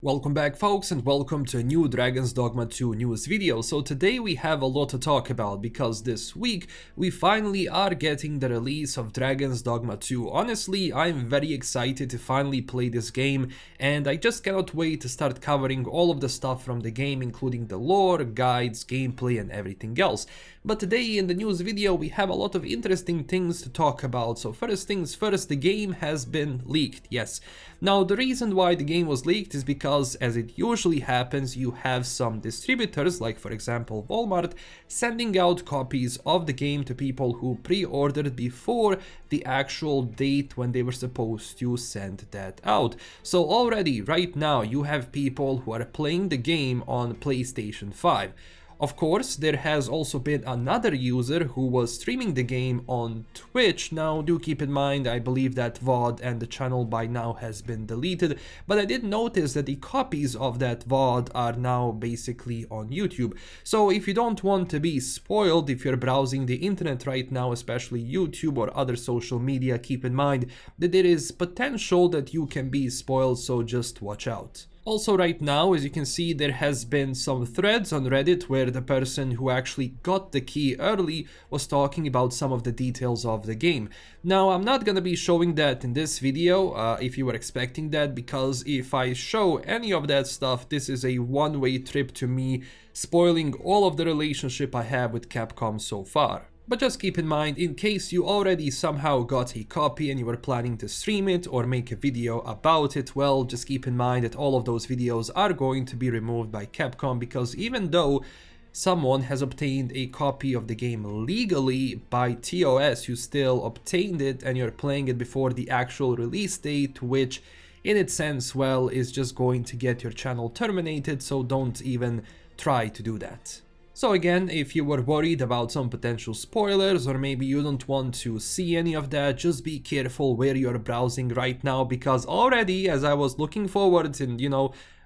Welcome back folks, and welcome to a new Dragons Dogma 2 news video. So today we have a lot to talk about because this week we finally are getting the release of Dragons Dogma 2. Honestly, I'm very excited to finally play this game, and I just cannot wait to start covering all of the stuff from the game, including the lore, guides, gameplay and everything else. But today in the news video we have a lot of interesting things to talk about. So first things first, the game has been leaked, yes. Now the reason why the game was leaked is because, as it usually happens, you have some distributors, like for example Walmart, sending out copies of the game to people who pre-ordered before the actual date when they were supposed to send that out. So already right now you have people who are playing the game on PlayStation 5. Of course, there has also been another user who was streaming the game on Twitch. Now, do keep in mind, I believe that VOD and the channel by now has been deleted, but I did notice that the copies of that VOD are now basically on YouTube. So if you don't want to be spoiled, if you're browsing the internet right now, especially YouTube or other social media, keep in mind that there is potential that you can be spoiled, so just watch out. Also right now, as you can see, there has been some threads on Reddit where the person who actually got the key early was talking about some of the details of the game. Now, I'm not gonna be showing that in this video, if you were expecting that, because if I show any of that stuff, this is a one-way trip to me spoiling all of the relationship I have with Capcom so far. But just keep in mind, in case you already somehow got a copy and you were planning to stream it or make a video about it, well, just keep in mind that all of those videos are going to be removed by Capcom, because even though someone has obtained a copy of the game legally by TOS, you still obtained it and you're playing it before the actual release date, which in its sense, well, is just going to get your channel terminated, so don't even try to do that. So again, if you were worried about some potential spoilers, or maybe you don't want to see any of that, just be careful where you're browsing right now, because already, as I was looking forward and,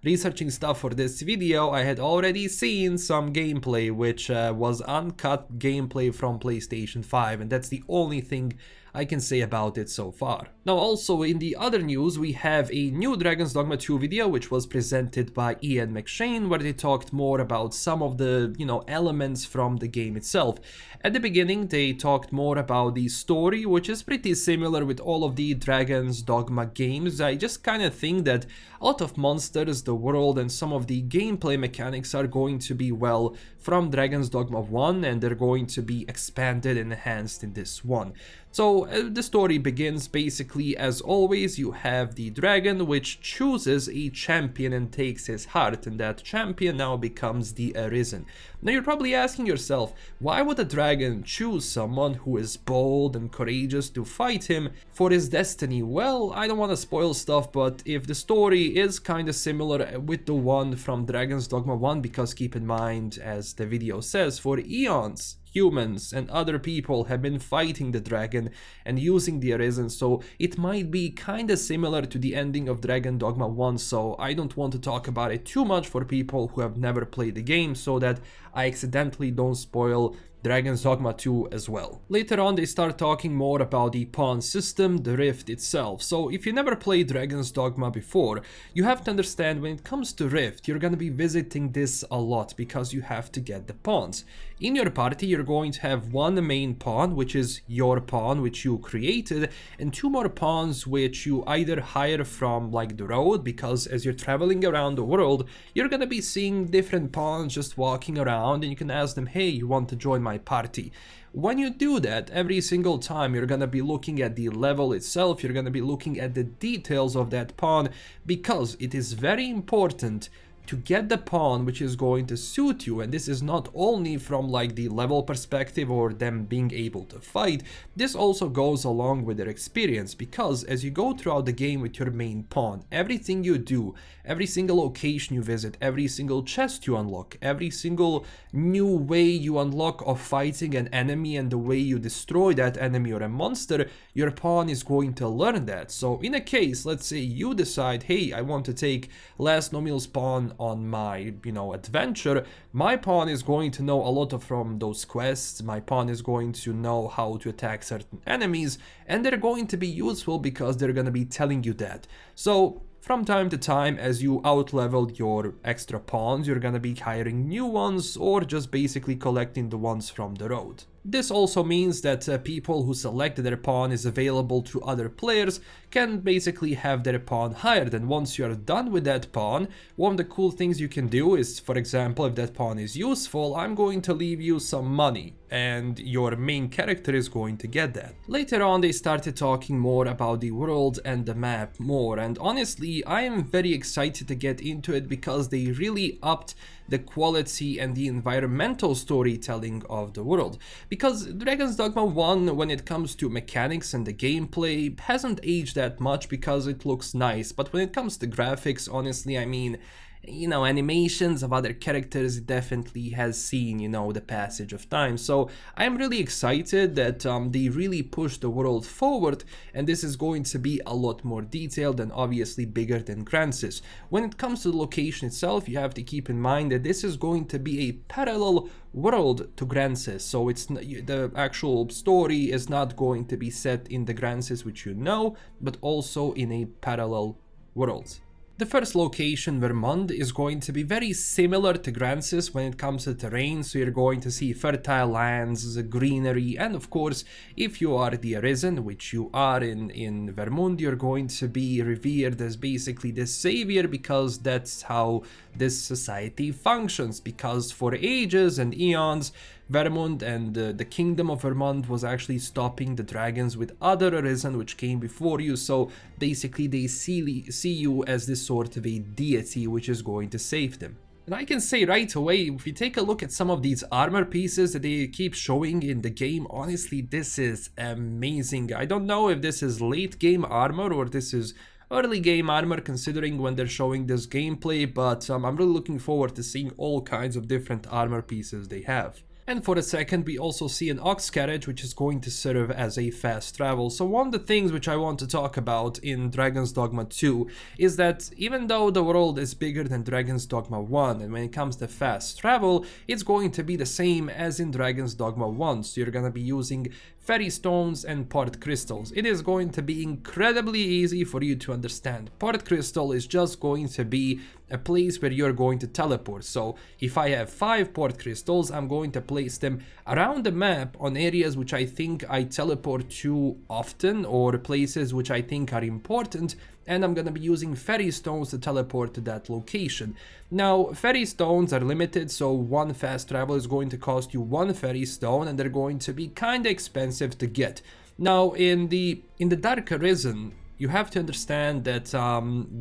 researching stuff for this video, I had already seen some gameplay, which was uncut gameplay from PlayStation 5, and that's the only thing I can say about it so far. Now also in the other news, we have a new Dragons Dogma 2 video which was presented by Ian McShane, where they talked more about some of the, elements from the game itself. At the beginning they talked more about the story, which is pretty similar with all of the Dragons Dogma games. I just kind of think that a lot of monsters, the world and some of the gameplay mechanics are going to be, well, from Dragons Dogma 1, and they're going to be expanded and enhanced in this one. So the story begins basically as always. You have the dragon which chooses a champion and takes his heart, and that champion now becomes the Arisen. Now you're probably asking yourself, why would a dragon choose someone who is bold and courageous to fight him for his destiny? Well, I don't want to spoil stuff, but if the story is kind of similar with the one from Dragons Dogma 1, because keep in mind, as the video says, for eons humans and other people have been fighting the dragon and using the Arisen, so it might be kinda similar to the ending of Dragon Dogma 1, so I don't want to talk about it too much for people who have never played the game, so that I accidentally don't spoil Dragons Dogma 2 as well. Later on they start talking more about the pawn system, the Rift itself. So if you never played Dragons Dogma before, you have to understand when it comes to Rift, you're gonna be visiting this a lot because you have to get the pawns. In your party you're going to have one main pawn, which is your pawn which you created, and two more pawns which you either hire from like the road, because as you're traveling around the world you're gonna be seeing different pawns just walking around, and you can ask them, hey, you want to join my party? When you do that, every single time you're gonna be looking at the level itself, you're gonna be looking at the details of that pawn, because it is very important to get the pawn which is going to suit you. And this is not only from like the level perspective or them being able to fight, this also goes along with their experience, because as you go throughout the game with your main pawn, everything you do, every single location you visit, every single chest you unlock, every single new way you unlock of fighting an enemy and the way you destroy that enemy or a monster, your pawn is going to learn that. So in a case, let's say you decide, hey, I want to take LastKnownMeal's pawn on my, adventure, my pawn is going to know a lot from those quests. My pawn is going to know how to attack certain enemies, and they're going to be useful because they're going to be telling you that. So from time to time, as you outleveled your extra pawns, you're gonna be hiring new ones or just basically collecting the ones from the road. This also means that people who select their pawn is available to other players can basically have their pawn hired, and once you are done with that pawn, one of the cool things you can do is, for example, if that pawn is useful, I'm going to leave you some money, and your main character is going to get that. Later on, they started talking more about the world and the map more, and honestly, I am very excited to get into it because they really upped the quality and the environmental storytelling of the world. Because Dragons Dogma 1, when it comes to mechanics and the gameplay, hasn't aged that much because it looks nice, but when it comes to graphics, honestly, I mean, you know, animations of other characters definitely has seen, you know, the passage of time. So I'm really excited that they really push the world forward, and this is going to be a lot more detailed and obviously bigger than Grancis. When it comes to the location itself, you have to keep in mind that this is going to be a parallel world to Grancis, so it's the actual story is not going to be set in the Grancis which you know, but also in a parallel world. The first location, Vermont, is going to be very similar to Grancis when it comes to terrain, so you're going to see fertile lands, greenery, and of course, if you are the Arisen, which you are in Vermont, you're going to be revered as basically the savior, because that's how this society functions, because for ages and eons, Vermont and the kingdom of Vermont was actually stopping the dragons with other Arisen which came before you, so basically they see you as this sort of a deity which is going to save them. And I can say right away, if you take a look at some of these armor pieces that they keep showing in the game, honestly, this is amazing. I don't know if this is late game armor or this is early game armor considering when they're showing this gameplay, but I'm really looking forward to seeing all kinds of different armor pieces they have. And for a second, we also see an ox carriage which is going to serve as a fast travel. So one of the things which I want to talk about in Dragons Dogma 2 is that even though the world is bigger than Dragons Dogma 1, and when it comes to fast travel, it's going to be the same as in Dragons Dogma 1. So you're gonna be using fairy stones and part crystals. It is going to be incredibly easy for you to understand. Part crystal is just going to be a place where you're going to teleport. So if I have 5 part crystals, I'm going to place them around the map on areas which I think I teleport to often, or places which I think are important, and I'm gonna be using fairy stones to teleport to that location. Now, fairy stones are limited, so one fast travel is going to cost you 1 fairy stone, and they're going to be kinda expensive to get. Now, in the Dark Arisen, you have to understand that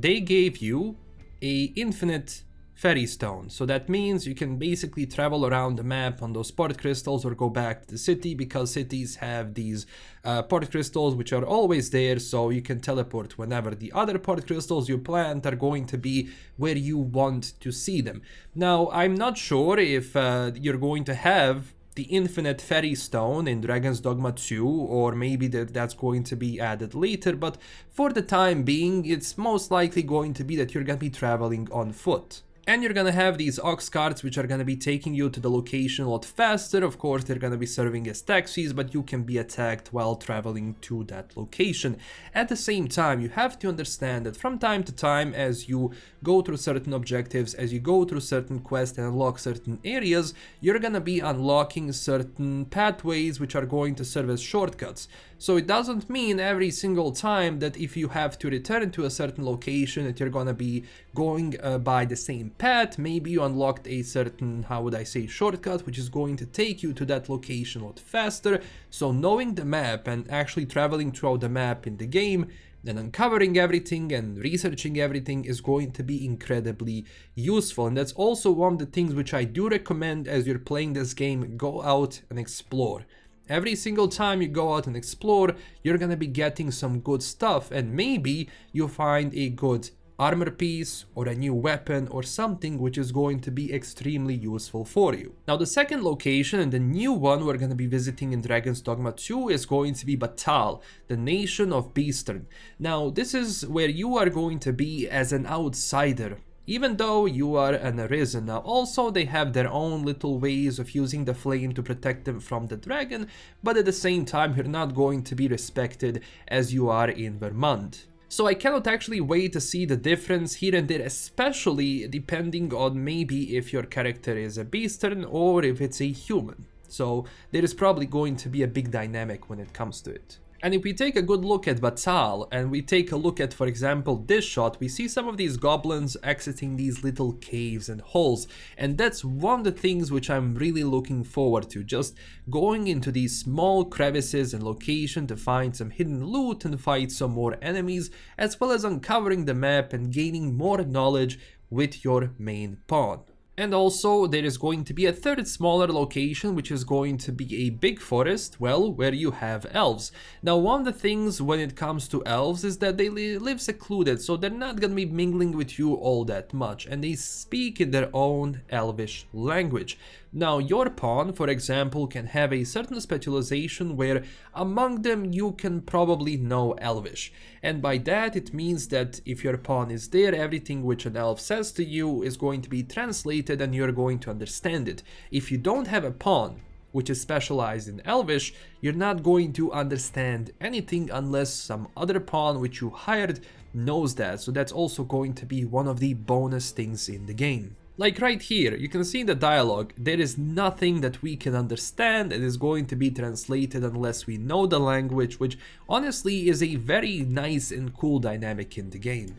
they gave you a infinite fairy stone, so that means you can basically travel around the map on those part crystals or go back to the city, because cities have these part crystals which are always there, so you can teleport whenever. The other part crystals you plant are going to be where you want to see them. Now, I'm not sure if you're going to have the infinite fairy stone in Dragons Dogma 2, or maybe that's going to be added later, but for the time being, it's most likely going to be that you're gonna be traveling on foot. And you're gonna have these ox carts which are gonna be taking you to the location a lot faster. Of course, they're gonna be serving as taxis, but you can be attacked while traveling to that location. At the same time, you have to understand that from time to time, as you go through certain objectives, as you go through certain quests and unlock certain areas, you're gonna be unlocking certain pathways which are going to serve as shortcuts. So it doesn't mean every single time that if you have to return to a certain location that you're gonna be going by the same path. Maybe you unlocked a certain, how would I say, shortcut, which is going to take you to that location a lot faster. So knowing the map and actually traveling throughout the map in the game, then uncovering everything and researching everything is going to be incredibly useful. And that's also one of the things which I do recommend as you're playing this game. Go out and explore. Every single time you go out and explore, you're gonna be getting some good stuff, and maybe you find a good armor piece or a new weapon or something which is going to be extremely useful for you. Now, the second location and the new one we're going to be visiting in Dragons Dogma 2 is going to be Batal, the nation of Beastern. Now, this is where you are going to be as an outsider, even though you are an Arisen. Now, also they have their own little ways of using the flame to protect them from the dragon, but at the same time you're not going to be respected as you are in Vermont. So I cannot actually wait to see the difference here and there, especially depending on maybe if your character is a beastern or if it's a human. So there is probably going to be a big dynamic when it comes to it. And if we take a good look at Batal and we take a look at, for example, this shot, we see some of these goblins exiting these little caves and holes. And that's one of the things which I'm really looking forward to, just going into these small crevices and location to find some hidden loot and fight some more enemies, as well as uncovering the map and gaining more knowledge with your main pawn. And also there is going to be a third smaller location, which is going to be a big forest, well, where you have elves. Now one of the things when it comes to elves is that they live secluded, so they're not gonna be mingling with you all that much, and they speak in their own elvish language. Now your pawn, for example, can have a certain specialization where among them you can probably know elvish, and by that it means that if your pawn is there, everything which an elf says to you is going to be translated and you're going to understand it. If you don't have a pawn which is specialized in elvish, you're not going to understand anything unless some other pawn which you hired knows that, so that's also going to be one of the bonus things in the game. Like right here, you can see in the dialogue, there is nothing that we can understand and is going to be translated unless we know the language, which honestly is a very nice and cool dynamic in the game.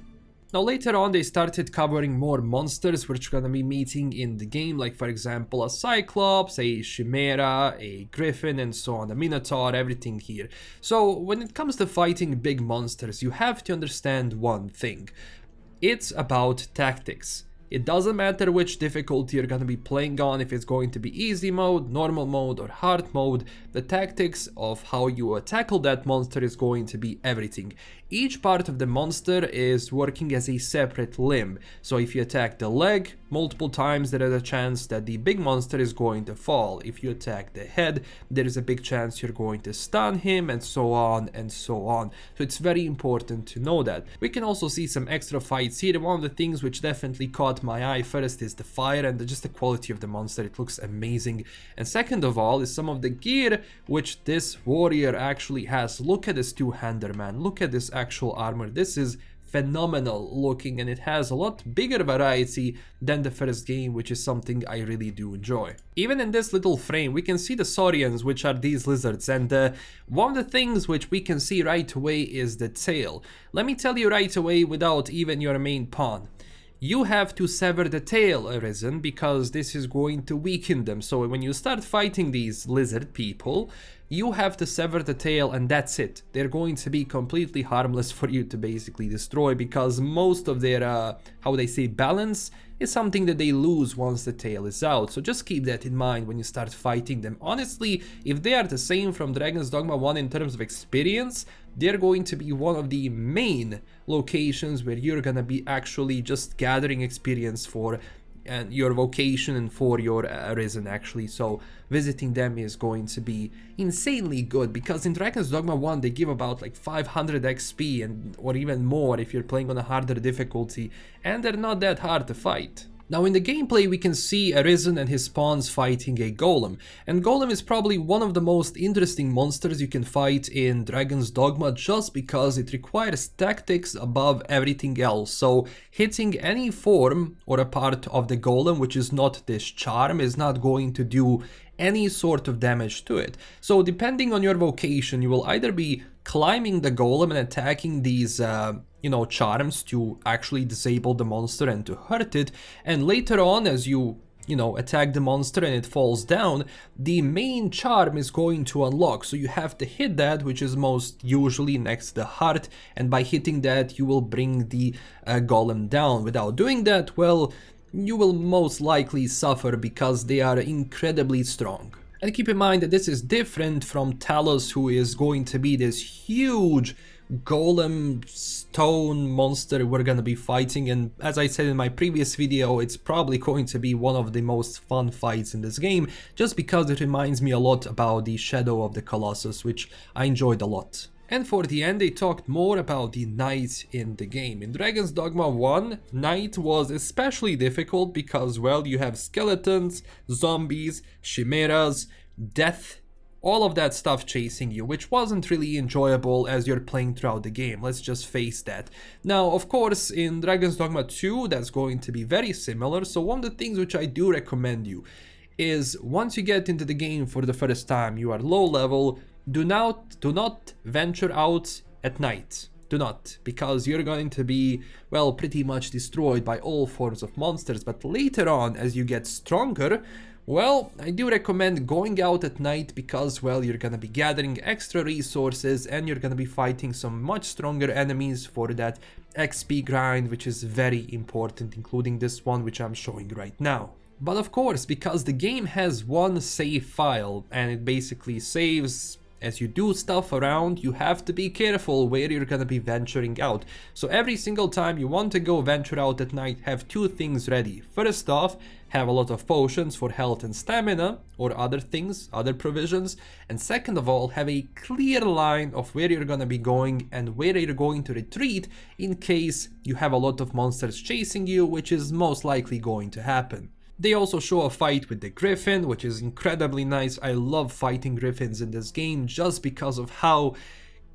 Now later on they started covering more monsters which we're gonna be meeting in the game, like for example a Cyclops, a Chimera, a Griffin and so on, a Minotaur, everything here. So when it comes to fighting big monsters, you have to understand one thing. It's about tactics. It doesn't matter which difficulty you're gonna be playing on, if it's going to be easy mode, normal mode or hard mode, the tactics of how you tackle that monster is going to be everything. Each part of the monster is working as a separate limb, so if you attack the leg multiple times, there is a chance that the big monster is going to fall. If you attack the head, there is a big chance you're going to stun him, and so on and so on. So it's very important to know that. We can also see some extra fights here. One of the things which definitely caught my eye first is the fire and just the quality of the monster. It looks amazing. And second of all is some of the gear which this warrior actually has. Look at this two-hander, man. Look at this actual armor. This is phenomenal looking, and it has a lot bigger variety than the first game, which is something I really do enjoy. Even in this little frame we can see the saurians, which are these lizards, and one of the things which we can see right away is the tail. Let me tell you right away, without even your main pawn, you have to sever the tail, Arisen, because this is going to weaken them. So when you start fighting these lizard people, you have to sever the tail and that's it. They're going to be completely harmless for you to basically destroy, because most of their, how they say, balance is something that they lose once the tail is out. So just keep that in mind when you start fighting them. Honestly, if they are the same from Dragons Dogma 1 in terms of experience, they're going to be one of the main locations where you're gonna be actually just gathering experience for and your vocation and for your Arisen actually. So visiting them is going to be insanely good, because in Dragons Dogma 1 they give about like 500 XP and or even more if you're playing on a harder difficulty, and they're not that hard to fight. Now in the gameplay we can see Arisen and his pawns fighting a golem, and golem is probably one of the most interesting monsters you can fight in Dragon's Dogma, just because it requires tactics above everything else. So hitting any form or a part of the golem which is not this charm is not going to do any sort of damage to it. So depending on your vocation, you will either be climbing the golem and attacking these charms to actually disable the monster and to hurt it, and later on as you attack the monster and it falls down, the main charm is going to unlock. So you have to hit that, which is most usually next to the heart, and by hitting that you will bring the golem down. Without doing that, well, you will most likely suffer because they are incredibly strong. And keep in mind that this is different from Talos, who is going to be this huge golem stone monster we're gonna be fighting, and as I said in my previous video, it's probably going to be one of the most fun fights in this game, just because it reminds me a lot about the Shadow of the Colossus, which I enjoyed a lot. And for the end, they talked more about the Night in the game. In Dragon's Dogma 1, Night was especially difficult because, well, you have skeletons, zombies, chimeras, death, all of that stuff chasing you, which wasn't really enjoyable as you're playing throughout the game, let's just face that. Now, of course, in Dragons Dogma 2, that's going to be very similar, so one of the things which I do recommend you is once you get into the game for the first time, you are low level, do not venture out at night. Do not, because you're going to be, well, pretty much destroyed by all forms of monsters. But later on, as you get stronger, well, I do recommend going out at night because, well, you're gonna be gathering extra resources and you're gonna be fighting some much stronger enemies for that XP grind, which is very important, including this one, which I'm showing right now. But of course, because the game has one save file and it basically saves as you do stuff around, you have to be careful where you're gonna be venturing out. So every single time you want to go venture out at night, have two things ready. First off, have a lot of potions for health and stamina, or other things, other provisions. And second of all, have a clear line of where you're gonna be going and where you're going to retreat in case you have a lot of monsters chasing you, which is most likely going to happen. They also show a fight with the griffin, which is incredibly nice. I love fighting griffins in this game just because of how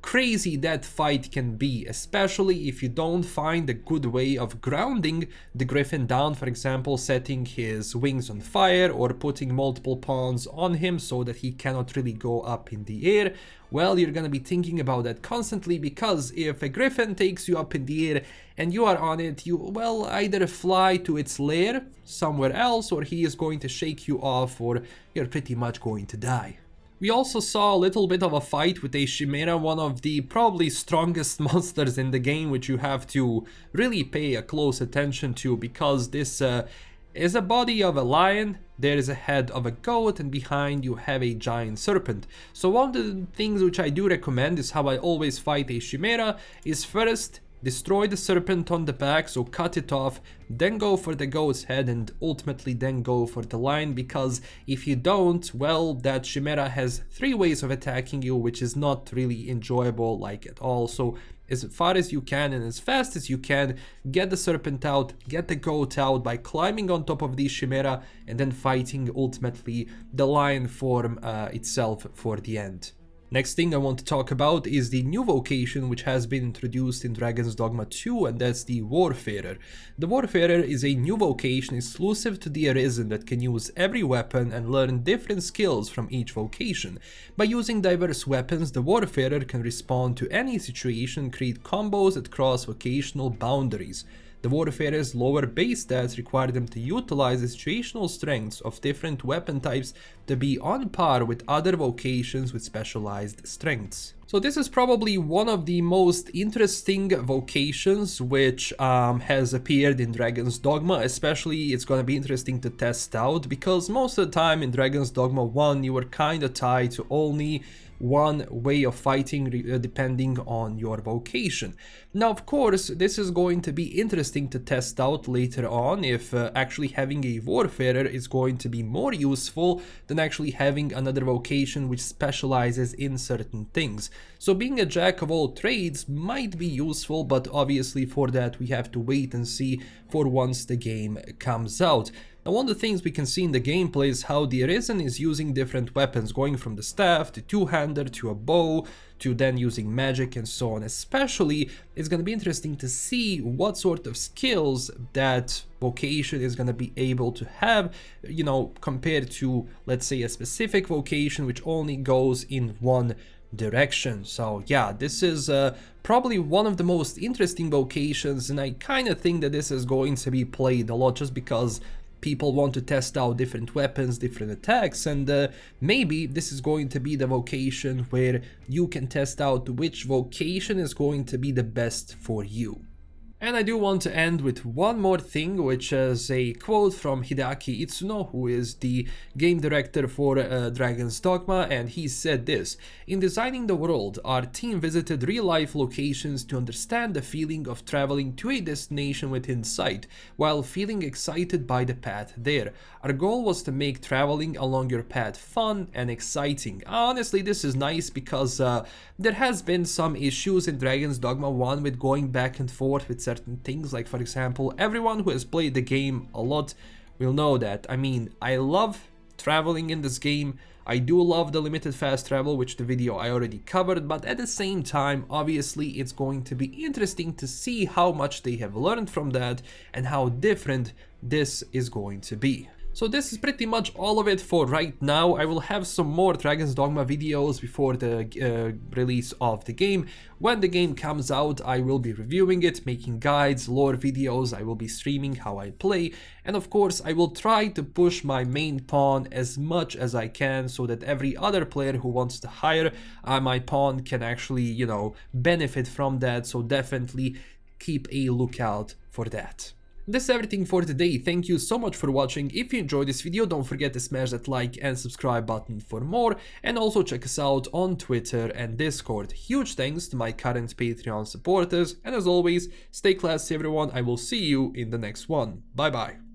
crazy that fight can be, especially if you don't find a good way of grounding the griffin down, for example setting his wings on fire or putting multiple pawns on him so that he cannot really go up in the air. Well, you're gonna be thinking about that constantly, because if a griffin takes you up in the air and you are on it, you, well, either fly to its lair somewhere else, or he is going to shake you off, or you're pretty much going to die. We also saw a little bit of a fight with a Chimera, one of the probably strongest monsters in the game, which you have to really pay a close attention to, because this is a body of a lion, there is a head of a goat, and behind you have a giant serpent. So one of the things which I do recommend is how I always fight a Chimera is first destroy the serpent on the back, so cut it off, then go for the goat's head, and ultimately then go for the lion, because if you don't, well, that Chimera has 3 ways of attacking you, which is not really enjoyable like at all. So as far as you can and as fast as you can, get the serpent out, get the goat out by climbing on top of the Chimera and then fighting ultimately the lion form itself for the end. Next thing I want to talk about is the new vocation which has been introduced in Dragons Dogma 2, and that's the Warfarer. The Warfarer is a new vocation exclusive to the Arisen that can use every weapon and learn different skills from each vocation. By using diverse weapons, the Warfarer can respond to any situation and create combos that cross vocational boundaries. The Warfarer's lower base stats require them to utilize the situational strengths of different weapon types to be on par with other vocations with specialized strengths. So this is probably one of the most interesting vocations which has appeared in Dragon's Dogma. Especially it's gonna be interesting to test out, because most of the time in Dragon's Dogma 1 you were kinda tied to only one way of fighting depending on your vocation. Now of course this is going to be interesting to test out later on if actually having a Warfarer is going to be more useful than actually having another vocation which specializes in certain things. So being a jack of all trades might be useful, but obviously for that we have to wait and see for once the game comes out. Now one of the things we can see in the gameplay is how the Arisen is using different weapons, going from the staff to two-hander to a bow to then using magic and so on. Especially it's going to be interesting to see what sort of skills that vocation is going to be able to have, you know, compared to, let's say, a specific vocation which only goes in one direction. So yeah, this is probably one of the most interesting vocations, and I kind of think that this is going to be played a lot just because people want to test out different weapons, different attacks, and maybe this is going to be the vocation where you can test out which vocation is going to be the best for you. And I do want to end with one more thing, which is a quote from Hideaki Itsuno, who is the game director for Dragons Dogma, and he said this: "In designing the world, our team visited real-life locations to understand the feeling of traveling to a destination within sight, while feeling excited by the path there. Our goal was to make traveling along your path fun and exciting." Honestly, this is nice because there has been some issues in Dragons Dogma 1 with going back and forth with certain things. Like, for example, everyone who has played the game a lot will know that, I mean, I love traveling in this game. I do love the limited fast travel, which the video I already covered, but at the same time, obviously it's going to be interesting to see how much they have learned from that and how different this is going to be. So this is pretty much all of it for right now. I will have some more Dragons Dogma videos before the release of the game. When the game comes out, I will be reviewing it, making guides, lore videos, I will be streaming how I play, and of course I will try to push my main pawn as much as I can so that every other player who wants to hire my pawn can actually, you know, benefit from that, so definitely keep a lookout for that. This is everything for today. Thank you so much for watching. If you enjoyed this video, don't forget to smash that like and subscribe button for more, and also check us out on Twitter and Discord. Huge thanks to my current Patreon supporters, and as always, stay classy everyone. I will see you in the next one. Bye bye.